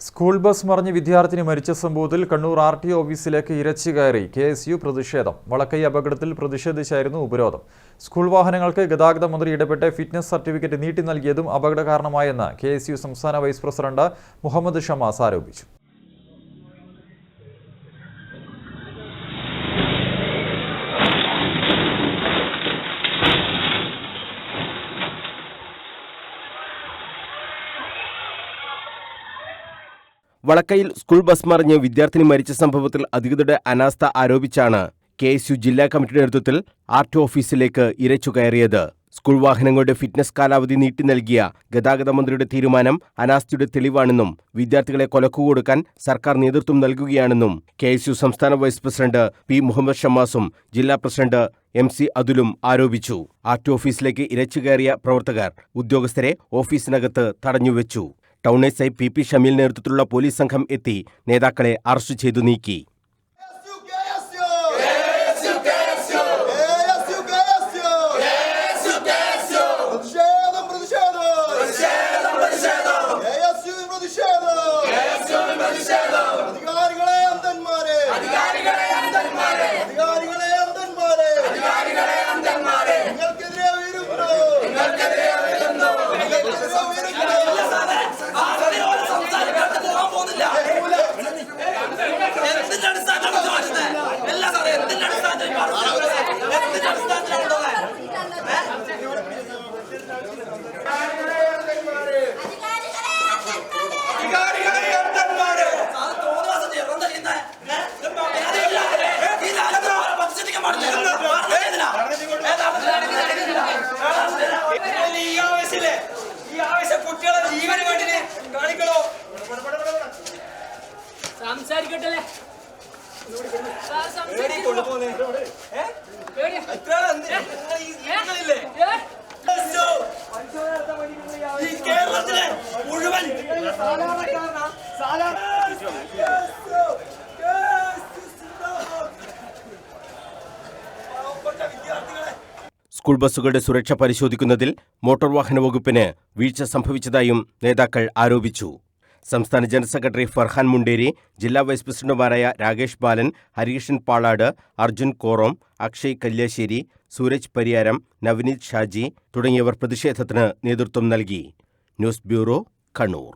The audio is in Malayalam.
സ്കൂൾ ബസ് മറിഞ്ഞ് വിദ്യാർത്ഥിനി മരിച്ച സംഭവത്തിൽ കണ്ണൂർ RTO ഓഫീസിലേക്ക് ഇരച്ചു കയറി KSU പ്രതിഷേധം. വളക്കൈ അപകടത്തിൽ പ്രതിഷേധിച്ചായിരുന്നു ഉപരോധം. സ്കൂൾ വാഹനങ്ങൾക്ക് ഗതാഗത മന്ത്രി ഇടപെട്ട് ഫിറ്റ്നസ് സർട്ടിഫിക്കറ്റ് നീട്ടി നൽകിയതും അപകട കാരണമായെന്ന് KSU സംസ്ഥാന വൈസ് പ്രസിഡന്റ് മുഹമ്മദ് ഷമാസ് ആരോപിച്ചു. വളക്കയിൽ സ്കൂൾ ബസ് മറിഞ്ഞ് വിദ്യാർത്ഥിനി മരിച്ച സംഭവത്തിൽ അധികൃതരുടെ അനാസ്ഥ ആരോപിച്ചാണ് KSU ജില്ലാ കമ്മിറ്റിയുടെ നേതൃത്വത്തിൽ RTO ഓഫീസിലേക്ക് ഇരച്ചു കയറിയത്. സ്കൂൾ വാഹനങ്ങളുടെ ഫിറ്റ്നസ് കാലാവധി നീട്ടി നൽകിയ ഗതാഗത മന്ത്രിയുടെ തീരുമാനം അനാസ്ഥയുടെ തെളിവാണെന്നും വിദ്യാർത്ഥികളെ കൊലക്കുകൊടുക്കാൻ സർക്കാർ നേതൃത്വം നൽകുകയാണെന്നും KSU സംസ്ഥാന വൈസ് പ്രസിഡന്റ് P. മുഹമ്മദ് ഷമാസും ജില്ലാ പ്രസിഡന്റ് MC അതുലും ആരോപിച്ചു. RTO ഓഫീസിലേക്ക് ഇരച്ചു കയറിയ പ്രവർത്തകർ ഉദ്യോഗസ്ഥരെ ഓഫീസിനകത്ത് തടഞ്ഞുവെച്ചു. ടൗൺ SI PP ഷമീൽ നേതൃത്വത്തിലുള്ള പോലീസ് സംഘം എത്തി നേതാക്കളെ അറസ്റ്റ് ചെയ്തു നീക്കി. സ്കൂൾ ബസ്സുകളുടെ സുരക്ഷ പരിശോധിക്കുന്നതിൽ മോട്ടോർ വാഹന വകുപ്പിന് വീഴ്ച സംഭവിച്ചതായും നേതാക്കൾ ആരോപിച്ചു. സംസ്ഥാന ജനറൽ സെക്രട്ടറി ഫർഹാൻ മുണ്ടേരി, ജില്ലാ വൈസ് പ്രസിഡന്റുമാരായ രാകേഷ് ബാലൻ, ഹരികൃഷ്ണൻ പാളാട്, അർജുൻ കോറോം, അക്ഷയ് കല്യാശ്ശേരി, സൂരജ് പരിയാരം, നവനീത് ഷാജി തുടങ്ങിയവർ പ്രതിഷേധത്തിന് നേതൃത്വം നൽകി. News bureau, Kannur.